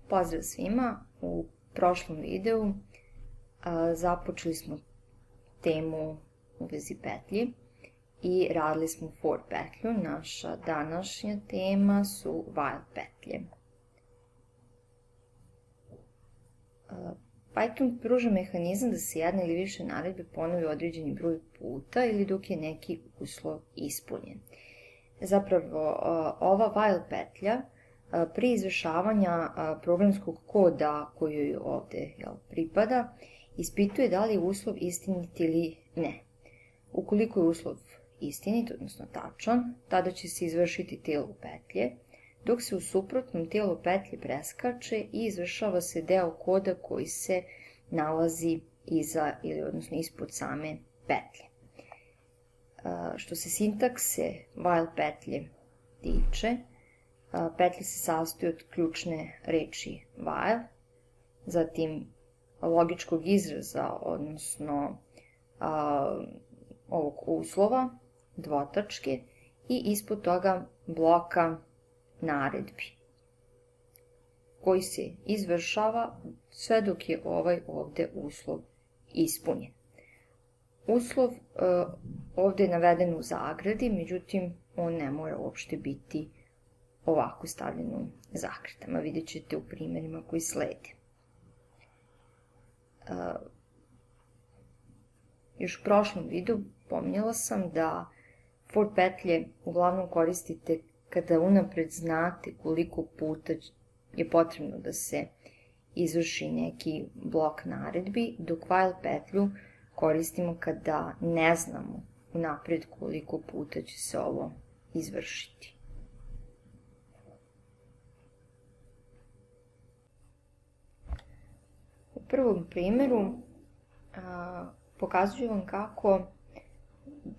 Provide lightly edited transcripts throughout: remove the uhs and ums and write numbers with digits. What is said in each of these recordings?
Pozdrav svima, u prošlom videu započeli smo temu u vezi petlji i radili smo for petlju. Naša današnja tema su while petlje. Python pruža mehanizam da se jedna ili više naredbe ponovi određeni broj puta ili dok je neki uslov ispunjen. Zapravo, ova while petlja pri izvršavanja programskog koda koji joj ovde pripada, ispituje da li je uslov istinit ili ne. Ukoliko je uslov istinit, odnosno tačan, tada će se izvršiti telo petlje, dok se u suprotnom telo petlje preskače i izvršava se deo koda koji se nalazi iza ili odnosno ispod same petlje. Što se sintakse while petlje tiče, petlja se sastoji od ključne reči while, zatim logičkog izraza, odnosno ovog uslova, dvotačke i ispod toga bloka naredbi, koji se izvršava sve dok je ovaj ovde uslov ispunjen. Uslov ovde je naveden u zagradi, međutim on ne mora uopšte biti ovako stavljen u zakretama. Vidjet ćete u primjerima koji slede. Još u prošlom videu pominjala sam da for petlje uglavnom koristite kada unapred znate koliko puta je potrebno da se izvrši neki blok naredbi, dok while petlju koristimo kada ne znamo unapred koliko puta će se ovo izvršiti. U prvom primjeru pokazuju vam kako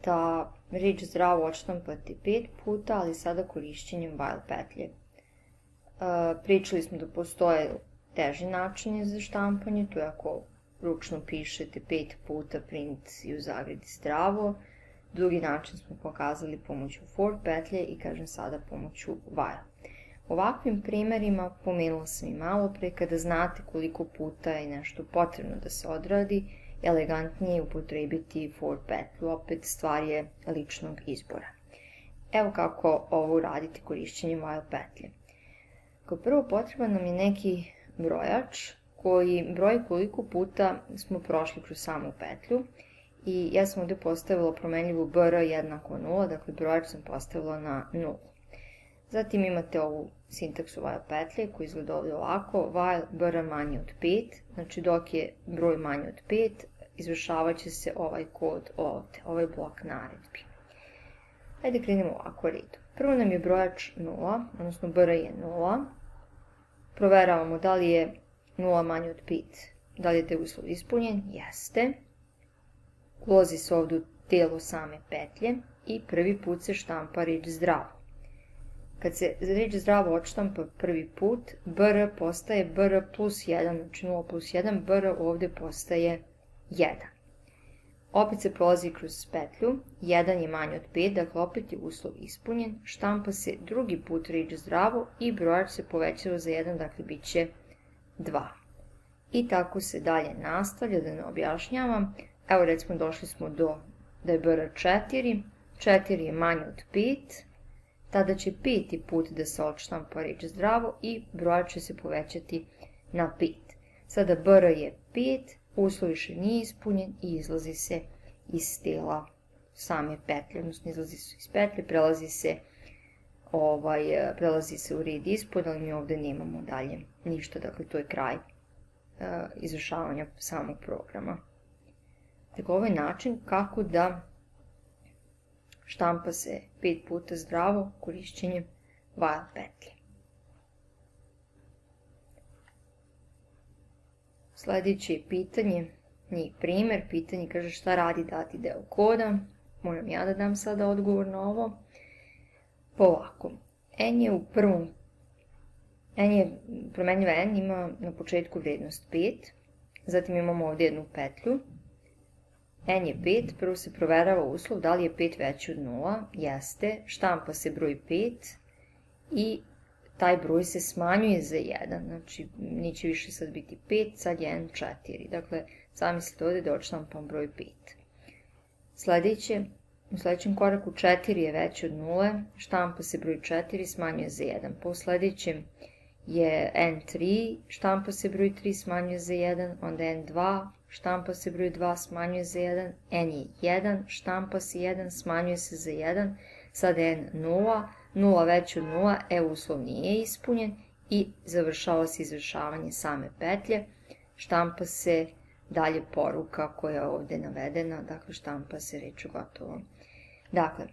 da reč zdravo odštampate 5 puta, ali sada korišćenjem while petlje. Pričali smo da postoje teži načini za štampanje, to je ako ručno pišete 5 puta print i u zagradi zdravo. Drugi način smo pokazali pomoću for petlje i kažem sada pomoću while. Ovakvim primjerima pomenula sam i malo pre, kada znate koliko puta je nešto potrebno da se odradi, elegantnije je upotrebiti for petlju, opet stvar je ličnog izbora. Evo kako ovo uraditi korišćenjem while petlje. Kao prvo potreban nam je neki brojač koji broji koliko puta smo prošli kroz samu petlju i ja sam ovde postavila promenljivu br jednako 0, dakle brojač sam postavila na 0. Zatim imate ovu sintaksu while petlje koji izgleda ovdje ovako, while br manji od 5, znači dok je broj manji od 5, izvršavat će se ovaj kod ovdje, ovaj blok naredbi. Hajde krenemo ovako redom. Prvo nam je brojač 0, odnosno br je 0, proveravamo da li je 0 manje od 5, da li je taj uslov ispunjen, jeste. Ulazi se ovdje u telo same petlje i prvi put se štampa reč zdravo. Kad se reč zdravo odštampa prvi put, br postaje br plus 1, znači 0 plus 1, br ovdje postaje 1. Opet se prolazi kroz petlju, 1 je manje od 5, dakle opet je uslov ispunjen, štampa se drugi put reč zdravo i brojač se povećava za 1, dakle bit će 2. I tako se dalje nastavlja, da ne objašnjavam. Evo recimo došli smo da je br 4, 4 je manje od 5, tada će peti put da se odštampa reč zdravo i brojač će se povećati na 5. Sada br je 5, uslov više nije ispunjen i izlazi se iz tela same petlje, odnosno izlazi se iz petlje, prelazi se u red ispod, ali mi ovdje nemamo dalje ništa, dakle to je kraj izvršavanja samog programa. Dakle, ovo je način kako da štampa se 5 puta zdravo korišćenjem while petlje. Sljedeće je pitanje, nije primjer, pitanje kaže šta radi dati deo koda, moram ja da dam sada odgovor na ovo. Ovako, promenljiva n ima na početku vrednost 5, zatim imamo ovdje jednu petlju, n je 5, prvo se proverava uslov da li je 5 veći od 0, jeste, štampa se broj 5 i taj broj se smanjuje za 1, znači neće više sad biti 5, sad je n4. Dakle, zamislite ovdje da odštampam broj 5. U sljedećem koraku 4 je veće od 0, štampa se broj 4, smanjuje za 1. Po sljedećem je n3, štampa se broj 3, smanjuje za 1, onda n2, štampa se broj 2, smanjuje za 1, n je 1, štampa se 1, smanjuje se za 1, sad n0, 0 veće od 0, uslov nije ispunjen i završava se izvršavanje same petlje, štampa se dalje poruka koja je ovdje navedena, dakle štampa se reč gotovo. Dakle,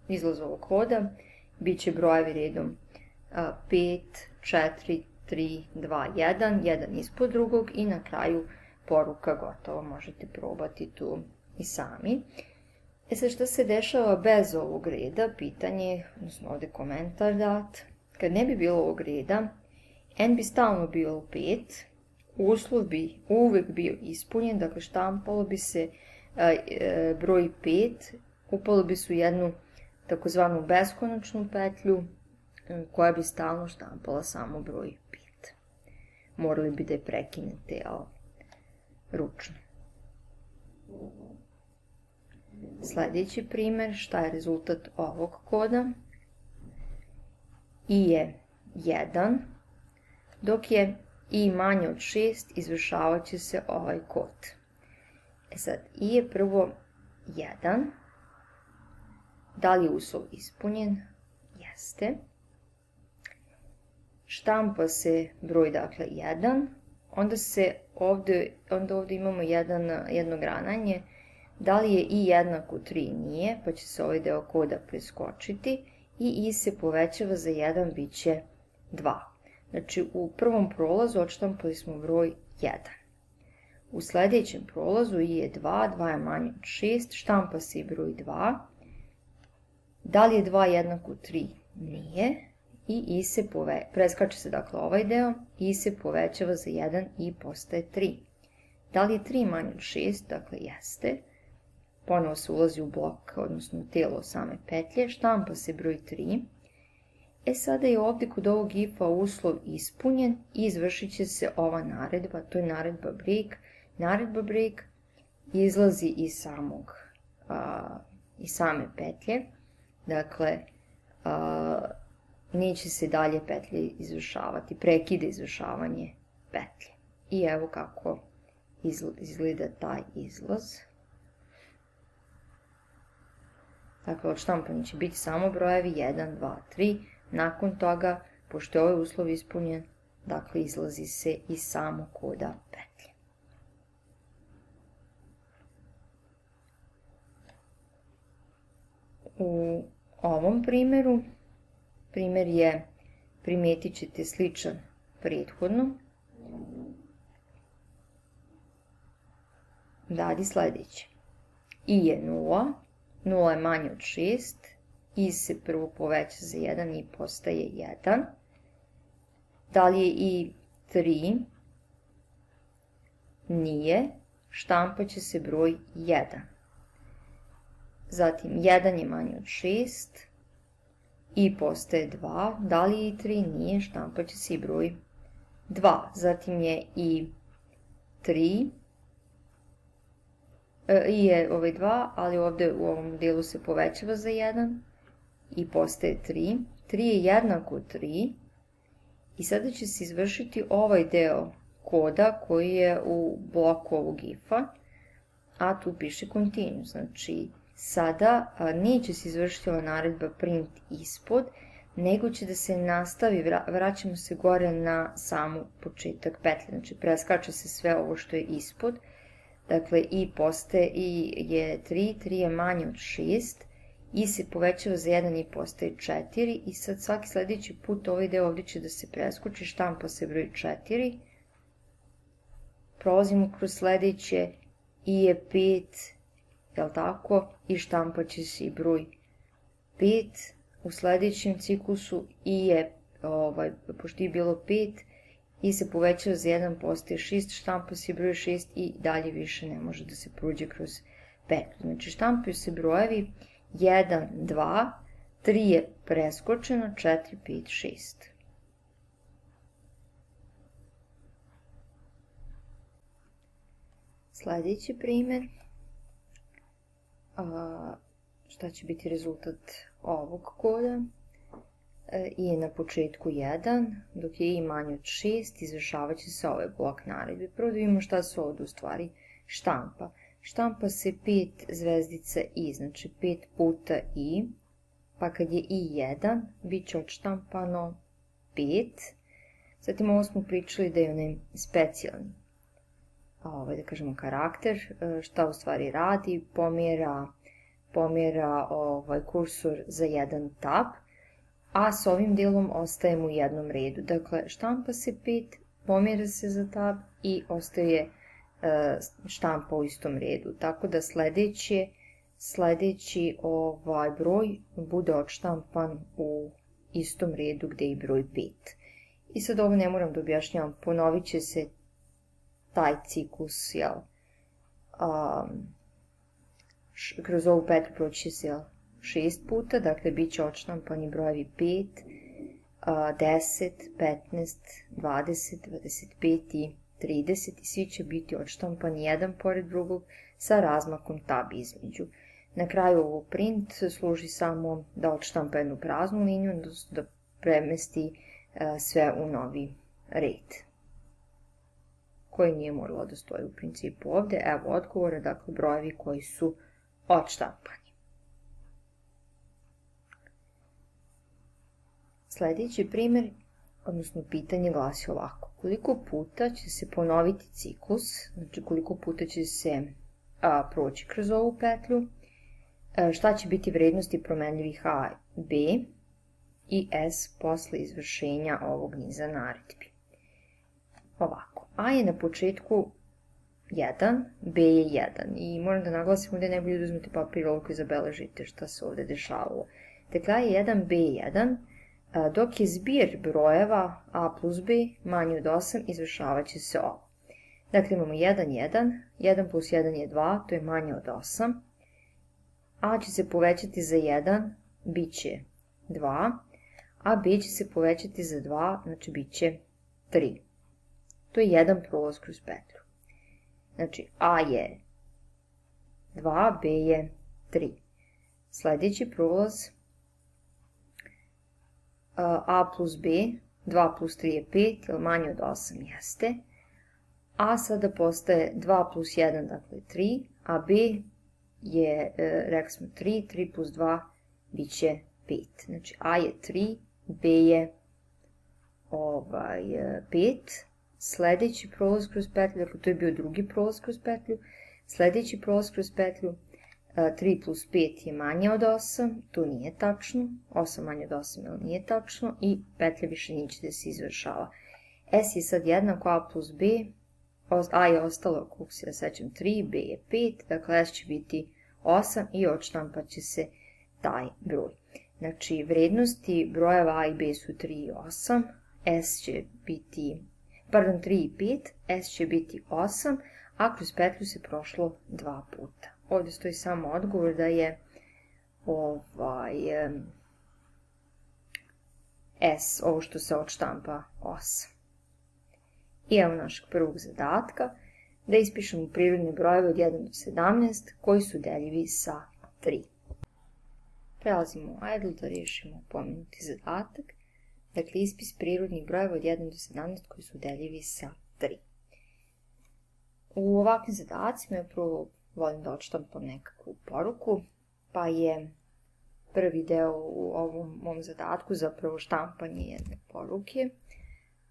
izlaz ovog koda bit će brojevi redom 5, 4, 3, 2, 1, jedan ispod drugog i na kraju poruka gotovo. Možete probati tu i sami. Sad šta se dešava bez ovog reda, pitanje, odnosno ovdje komentar dat. Kad ne bi bilo ovog reda, n bi stalno bio 5, uslov bi uvijek bio ispunjen, dakle štampalo bi se broj 5, upalo bi se u jednu takozvanu beskonačnu petlju koja bi stalno štampala samo broj 5. Morali bi da je prekinete ručno. Sljedeći primjer, šta je rezultat ovog koda? I je 1, dok je i manje od 6, izvršavat će se ovaj kod. Sad, i je prvo 1. Da li je uslov ispunjen? Jeste. Štampa se broj, dakle, 1. Onda ovdje imamo jedno grananje. Da li je i jednako 3? Nije, pa će se ovaj deo koda preskočiti. I se povećava za 1, bit će 2. Znači, u prvom prolazu odštampali smo broj 1. U sljedećem prolazu i je 2, 2 je manje od 6, štampa se i broj 2. Da li je 2 jednako 3? Nije. I se preskače se dakle ovaj deo, i se povećava za 1 i postaje 3. Da li je 3 manje od 6? Dakle, jeste. Ponovo se ulazi u blok, odnosno u telo same petlje, štampa se broj 3. Sada je ovdje kod ovog if-a uslov ispunjen i izvršit će se ova naredba, to je naredba break. Naredba break izlazi iz same petlje, dakle, neće se dalje petlje izvršavati, prekide izvršavanje petlje. I evo kako izgleda taj izlaz. Dakle, od štampanja će biti samo brojevi 1, 2, 3. Nakon toga, pošto je ovaj uslov ispunjen, dakle, izlazi se iz samog koda petlje. U ovom primjeru, primjer je, primijetit ćete, sličan prethodno. Radi sljedeće. I je 0, 0 je manje od 6, i se prvo poveća za 1 i postaje 1. Da li je i 3? Nije. Štampat će se broj 1. Zatim 1 je manje od 6 i postaje 2. Da li je i 3? Nije. Štampat će se i broj 2. Zatim je i 3. I je 2, ali ovdje u ovom dijelu se povećava za 1 i postaje 3. 3 je jednako 3 i sada će se izvršiti ovaj deo koda koji je u bloku ovog if-a, a tu piše continue. Znači, sada neće se izvršiti ova naredba print ispod, nego će da se nastavi, vraćamo se gore na samu početak petlje. Znači, preskače se sve ovo što je ispod. Dakle, i je 3, 3 je manje od 6, i se povećava za 1 i postaje 4, i sad svaki sljedeći put ovaj deo ovdje će da se preskoči, štampa se broj 4, prolazimo kroz sljedeće, i je 5, jel tako, i štampa će se i broj 5, u sljedećem ciklusu i je, pošto je bilo 5, i se povećava za 1, postaje 6, štampa se broj 6 i dalje više ne može da se prođe kroz petlju. Znači, štampaju se brojevi 1, 2, 3 je preskočeno, 4, 5, 6. Sljedeći primjer. Šta će biti rezultat ovog koda? I je na početku 1, dok je i manje od 6, izvršavat će se ovaj blok naredbe. Prvo da vidimo šta se ovdje u stvari štampa. Štampa se 5 zvezdica i, znači 5 puta i, pa kad je i 1, bit će odštampano 5. Zatim ovo smo pričali da je onaj specijalni, da kažemo karakter, šta u stvari radi, pomjera kursor za jedan tab, a s ovim dijelom ostajemo u jednom redu. Dakle, štampa se 5, pomjera se za tab i ostaje štampa u istom redu. Tako da sljedeći broj bude odštampan u istom redu gdje je i broj 5. I sad ovo ne moram da objašnjavam, ponovit će se taj ciklus, kroz ovu petlju proći će se 6 puta, dakle bit će odštampani brojevi 5, 10, 15, 20, 25 i 30 i svi će biti odštampani jedan pored drugog sa razmakom tab između. Na kraju ovog print služi samo da odštampa jednu praznu liniju, odnosno da premesti sve u novi red, koji nije moralo da stoji u principu ovdje. Evo odgovora, dakle brojevi koji su odštampani. Sljedeći primjer, odnosno pitanje glasi ovako. Koliko puta će se ponoviti ciklus, znači koliko puta će se proći kroz ovu petlju, šta će biti vrednosti promenljivih a, b i s posle izvršenja ovog niza naredbi. Ovako, a je na početku 1, b je 1 i moram da naglasim ovdje najbolje da uzmete papir i olovku i zabeležite šta se ovdje dešavalo. Dakle, a je 1, b je 1, dok je zbir brojeva a plus b manji od 8, izvršavat će se ovo. Dakle, imamo 1, 1, 1 plus 1 je 2, to je manje od 8, a će se povećati za 1, bit će 2, a b će se povećati za 2, znači bit će 3. To je jedan prolaz kroz petlju. Znači, a je 2, b je 3. Sljedeći prolaz, a plus b, 2 plus 3 je 5, jer manje od 8 jeste. A sada postaje 2 plus 1, dakle 3, a b je, rekli smo 3, 3 plus 2 bit će 5. Znači, a je 3, b je 5. Sljedeći prolaz kroz petlju, dakle to je bio drugi prolaz kroz petlju, sljedeći prolaz kroz petlju, 3 plus 5 je manje od 8, to nije tačno, 8 manje od 8 je nije tačno i petlja više neće da se izvršava. S je sad jednako a plus b, a je ostalo, koliko se ja sećam, 3, b je 5, dakle s će biti 8 i odštampat će se taj broj. Znači, vrednosti brojeva a i b su 3 i 8, s će biti, 3 i 5, s će biti 8, a kroz petlju se prošlo 2 puta. Ovdje stoji samo odgovor da je s, ovo što se odštampa 8. I evo našeg prvog zadatka, da ispišemo prirodne brojeve od 1 do 17 koji su deljivi sa 3. Prelazimo u idle da riješimo pomenuti zadatak. Dakle, ispis prirodnih brojeva od 1 do 17 koji su deljivi sa 3. U ovakvim zadacima ja prvo volim da odštampam nekakvu poruku, pa je prvi deo u ovom zadatku zapravo štampanje jedne poruke.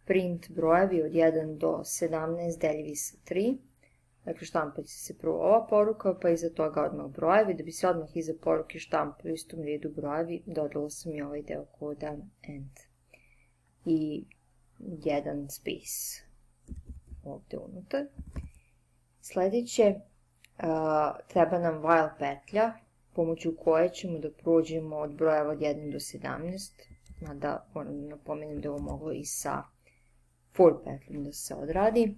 Print brojevi od 1 do 17 deljivi sa 3. Dakle, štampat će se prvo ova poruka, pa iza toga odmah brojevi. Da bi se odmah iza poruke štampali u istom redu brojevi, dodala sam i ovaj deo koda end. I jedan space ovdje unutar. Sljedeće, treba nam while petlja, pomoću koje ćemo da prođemo od brojeva od 1 do 17, mada moram da napomenem da ovo moglo i sa for petljom da se odradi.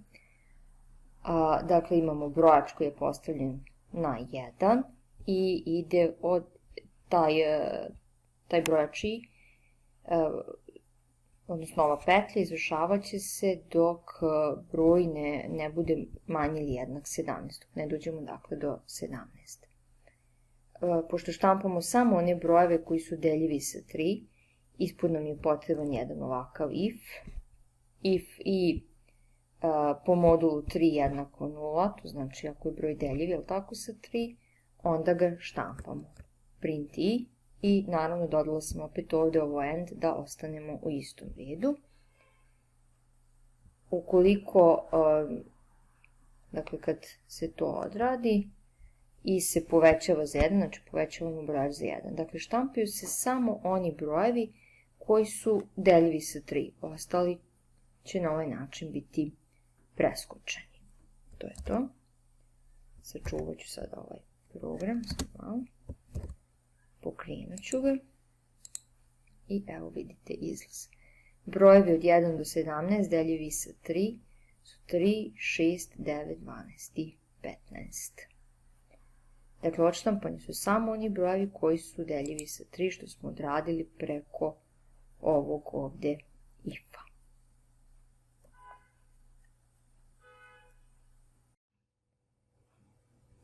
Dakle, imamo brojač koji je postavljen na 1 i ide od taj brojačiji, odnosno ova petlja izvršavat će se dok broj ne bude manji ili jednak 17, ne dođemo dakle do 17. Pošto štampamo samo one brojeve koji su deljivi sa 3, ispod nam je potreban jedan ovakav if i po modulu 3 jednako 0, to znači ako je broj deljiv, je li tako, sa 3, onda ga štampamo. Print i naravno dodala sam opet ovde ovo end da ostanemo u istom redu. Ukoliko, dakle kad se to odradi, i se povećava za 1, znači povećavamo brojač za 1. Dakle, štampaju se samo oni brojevi koji su deljivi sa 3. Ostali će na ovaj način biti preskočeni. To je to. Sačuvat ću sada ovaj program. Pokrenut ću ga. I evo vidite izlaz. Brojevi od 1 do 17 deljivi sa 3 su 3, 6, 9, 12 i 15. Dakle, odštampani su samo oni brojevi koji su deljivi sa 3, što smo odradili preko ovog ovde if-a.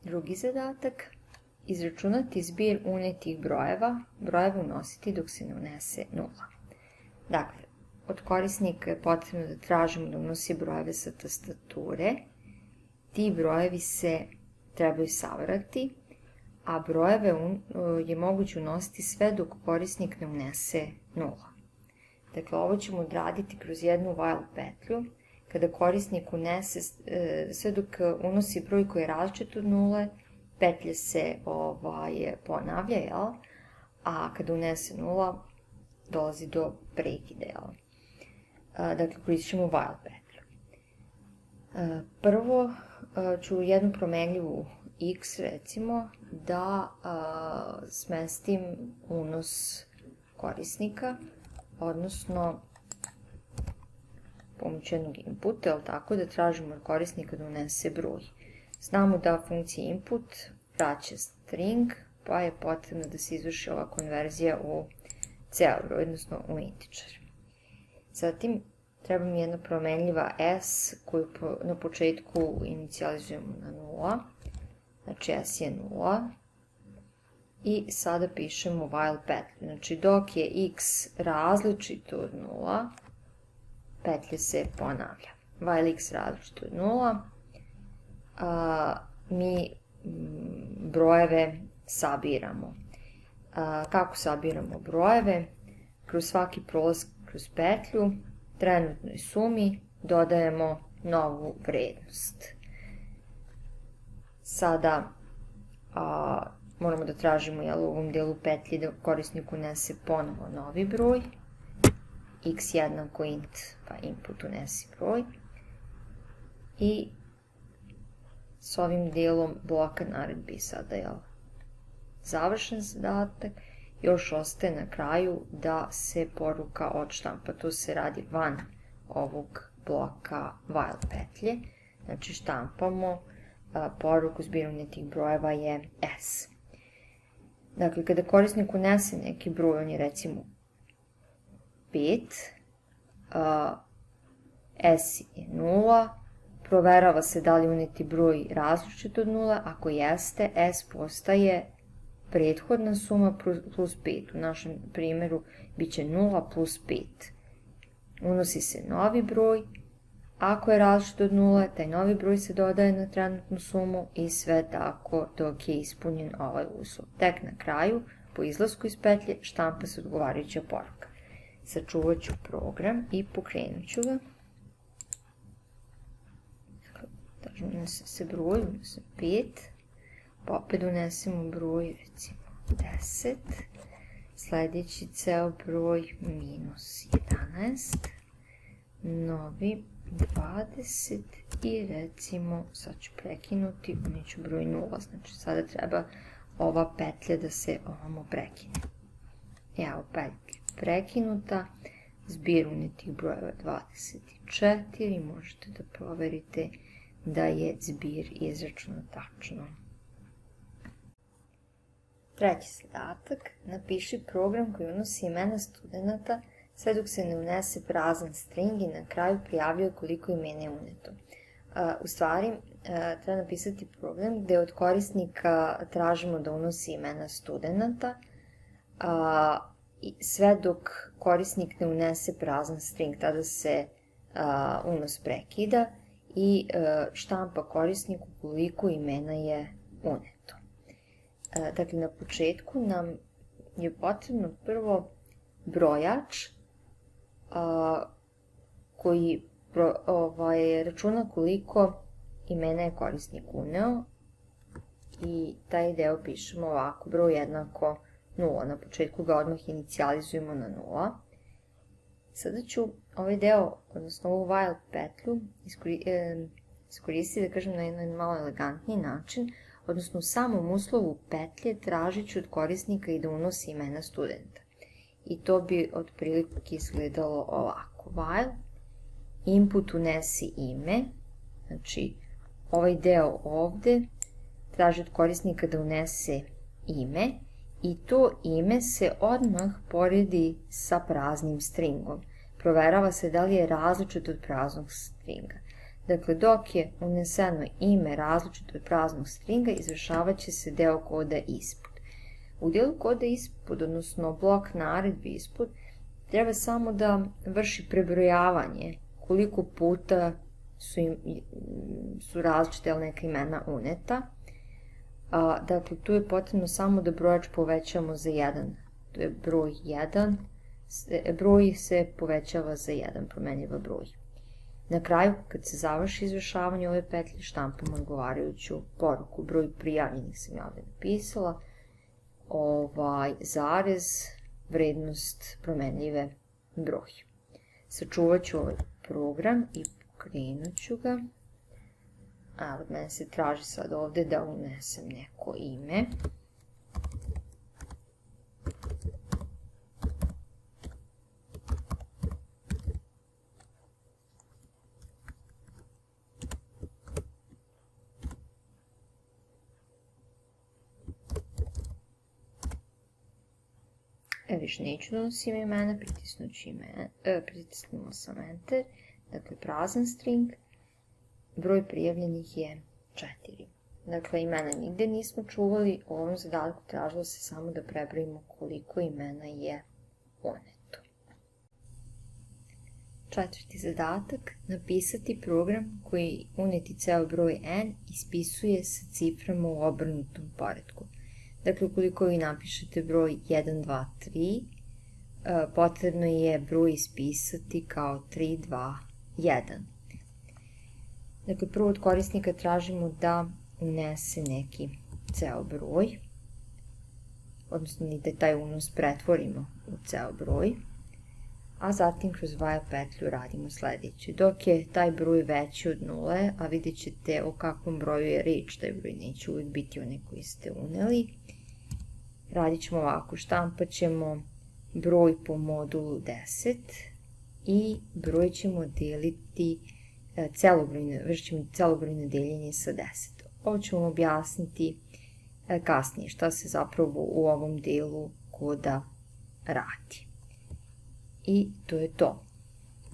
Drugi zadatak. Izračunati zbir unetih brojeva, brojeva unositi dok se ne unese 0. Dakle, od korisnika je potrebno da tražimo da unosi brojeve sa tastature. Ti brojevi se trebaju savrati, a brojeve je moguće unositi sve dok korisnik ne unese 0. Dakle, ovo ćemo odraditi kroz jednu while petlju. Kada korisnik unese, sve dok unosi broj koji je različit od 0, petlja se ponavlja, jel? A kada unese 0, dolazi do prekida, jel? Dakle, koristit ćemo while petlju. Prvo ću jednu promenljivu x, recimo, da smestim unos korisnika, odnosno pomoću jednog inputa, jel tako, da tražimo od korisnika da unese broj. Znamo da funkcija input vraća string, pa je potrebno da se izvrši ova konverzija u ceo broj, odnosno u integer. Zatim, treba mi jedna promenljiva s koju na početku inicijalizujemo na 0, znači s je 0, i sada pišemo while petlju, znači dok je x različito od 0, petlja se ponavlja. While x različito od 0, mi brojeve sabiramo. Kako sabiramo brojeve? Kroz svaki prolaz kroz petlju, trenutnoj sumi dodajemo novu vrednost. Sada moramo da tražimo u ovom delu petlji da korisnik unese ponovo novi broj, x jednako int, pa input unesi broj, i s ovim delom bloka naredbi sada je završen zadatak. Još ostaje na kraju da se poruka odštampa. Tu se radi van ovog bloka while petlje. Znači štampamo poruku zbir unetih brojeva je s. Dakle, kada korisnik unese neki broj, on je recimo 5, s je 0, proverava se da li uneti broj različit od 0, ako jeste, s postaje prethodna suma plus 5. U našem primjeru bit će 0 plus 5. Unosi se novi broj, ako je različit od 0, taj novi broj se dodaje na trenutnu sumu i sve tako dok je ispunjen ovaj uslov. Tek na kraju, po izlasku iz petlje, štampa se odgovarajuća poruka. Sačuvat ću program i pokrenut ću ga. Unese se broj, unese 5, pa opet unesemo broj, recimo 10, sljedeći ceo broj minus 11, novi 20 i recimo, sad ću prekinuti, uniću broj 0, znači sada treba ova petlja da se ovamo prekine. Evo petlja prekinuta, zbir unetih brojeva 24, možete da proverite da je zbir izračunat tačno. Treći zadatak, napiši program koji unosi imena studenta sve dok se ne unese prazan string i na kraju prijavljuje koliko imena je uneto. U stvari, treba napisati program gde od korisnika tražimo da unosi imena studenta, sve dok korisnik ne unese prazan string, tada se unos prekida i štampa korisniku koliko imena je uneto. Dakle, na početku nam je potrebno prvo brojač koji računa koliko imena je korisnik uneo i taj deo pišemo ovako, broj jednako 0. Na početku ga odmah inicijalizujemo na 0. Sada ću ovaj deo, odnosno ovu while petlju, iskoristiti, da kažem, na jedan malo elegantniji način, odnosno u samom uslovu petlje tražit ću od korisnika i da unosi imena studenta. I to bi otprilike izgledalo ovako. While input unesi ime, znači ovaj deo ovde traži od korisnika da unese ime i to ime se odmah poredi sa praznim stringom. Proverava se da li je različito od praznog stringa. Dakle, dok je uneseno ime različito od praznog stringa, izvršavat će se deo koda ispod. U delu koda ispod, odnosno blok naredbi ispod, treba samo da vrši prebrojavanje koliko puta su različite neka imena uneta. Dakle, tu je potrebno samo da brojač povećamo za 1. To je broj 1. Broj se povećava za 1, promenljiva broj. Na kraju, kad se završi izvršavanje ove petlje, štampamo odgovarajuću poruku. Broj prijavljenih sam ja ovdje napisala, zarez, vrednost promenljive broj. Sačuvat ću ovaj program i pokrenut ću ga. Od mene se traži sad ovdje da unesem neko ime. Više neću da nosim imena, pritisnemo sam Enter, dakle prazan string, broj prijavljenih je 4. Dakle, imena nigde nismo čuvali, u ovom zadatku tražilo se samo da prebrojimo koliko imena je uneto. Četvrti zadatak, napisati program koji uneti ceo broj n ispisuje sa ciframa u obrnutom poretku. Dakle, ukoliko vi napišete broj 1, 2, 3, potrebno je broj ispisati kao 3, 2, 1. Dakle, prvo od korisnika tražimo da unese neki ceo broj, odnosno da taj unos pretvorimo u ceo broj, a zatim kroz while petlju radimo sledeće. Dok je taj broj veći od 0, a vidjet ćete o kakvom broju je reč, taj broj neće uvijek biti onaj koji ste uneli, radit ćemo ovako, štampat ćemo broj po modulu 10 i broj ćemo deliti vršit ćemo celobrojno deljenje sa 10. Ovo ćemo objasniti kasnije šta se zapravo u ovom delu koda radi. I to je to.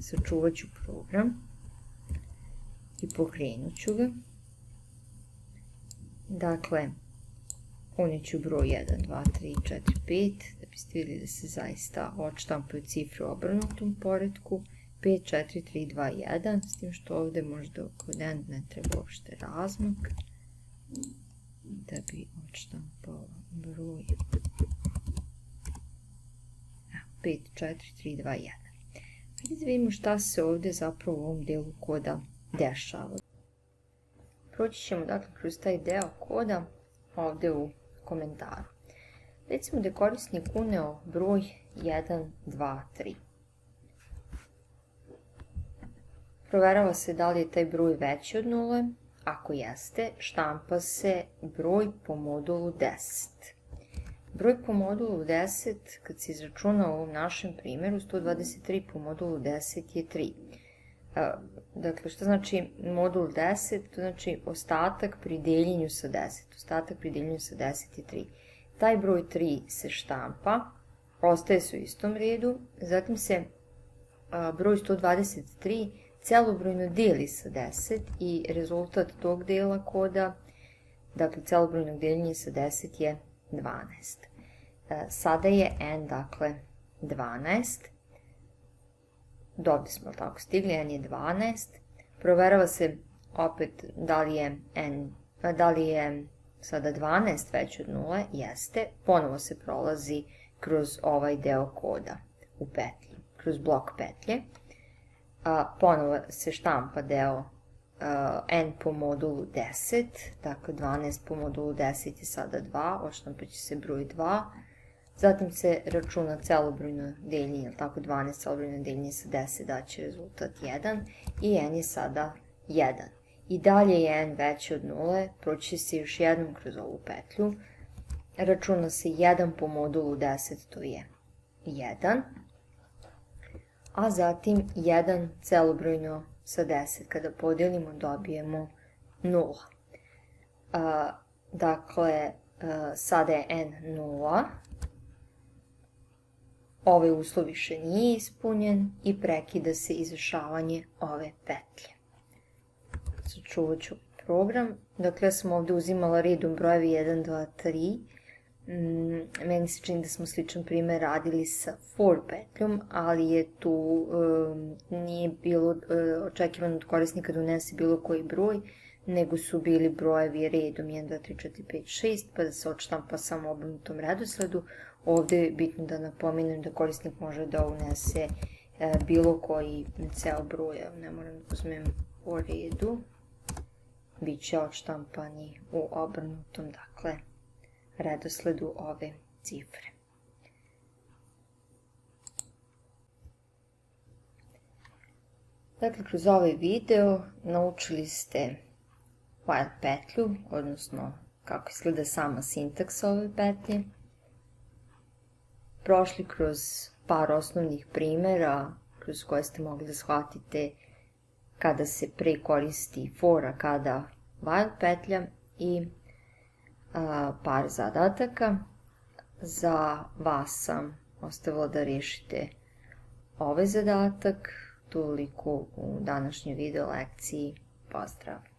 Sačuvat ću program i pokrenut ću ga. Dakle, unijet ću broj 1, 2, 3, 4, 5, da biste vidjeli da se zaista odštampaju cifre u obrnutom poretku. 5, 4, 3, 2, 1, s tim što ovdje možda kod end ne treba uopšte razmak, da bi odštampao broj 5, 4, 3, 2, 1. Hajde da vidimo šta se ovdje zapravo u ovom delu koda dešava. Proći ćemo dakle kroz taj deo koda ovdje u komentaru. Recimo da je korisnik uneo broj 1, 2, 3. Proverava se da li je taj broj veći od 0. Ako jeste, štampa se broj po modulu 10. Broj po modulu 10, kad se izračuna u ovom našem primjeru, 123 po modulu 10 je 3. Dakle, što znači modul 10? To znači ostatak pri deljenju sa 10. Ostatak pri deljenju sa 10 je 3. taj broj 3 se štampa, ostaje se u istom redu, zatim se broj 123 celobrojno deli sa 10 i rezultat tog dela koda, dakle celobrojnog deljenja sa 10 je 12. Sada je n, dakle, 12. Dovde smo tako stigli, n je 12. Proverava se opet da li je sada 12 veće od 0, jeste. Ponovo se prolazi kroz ovaj deo koda u petlji, kroz blok petlje. Ponovo se štampa deo n po modulu 10, dakle 12 po modulu 10 je sada 2, odštampat će se broj 2. Zatim se računa celobrojno deljenje, tako 12 celobrojno deljenje sa 10 daće rezultat 1 i n je sada 1. I dalje je n veće od 0, proći će se još jednom kroz ovu petlju, računa se 1 po modulu 10, to je 1, a zatim 1 celobrojno sa 10, kada podelimo dobijemo 0. Dakle, sada je n 0, ovaj uslov više nije ispunjen i prekida se izvršavanje ove petlje. Sačuvat ću program. Dakle, ja sam ovde uzimala redom brojevi 1, 2, 3. Meni se čini da smo sličan primer radili sa for petljom, ali je tu nije bilo očekivano od korisnika da unese bilo koji broj, nego su bili brojevi redom 1, 2, 3, 4, 5, 6, pa da se odštampa samo u obrnutom redosledu. Ovde je bitno da napomenem da korisnik može da unese bilo koji ceo broj, ne moram da uzmem po redu, bit će odštampani u obrnutom, dakle, redosledu ove cifre. Dakle, kroz ovaj video naučili ste while petlju, odnosno kako izgleda sama sintaksa ove petlje. Prošli kroz par osnovnih primera kroz koje ste mogli da shvatite kada se pre koristi for, a kada while petlja i par zadataka. Za vas sam ostavila da rešite ovaj zadatak. Toliko u današnjoj video lekciji. Pozdrav!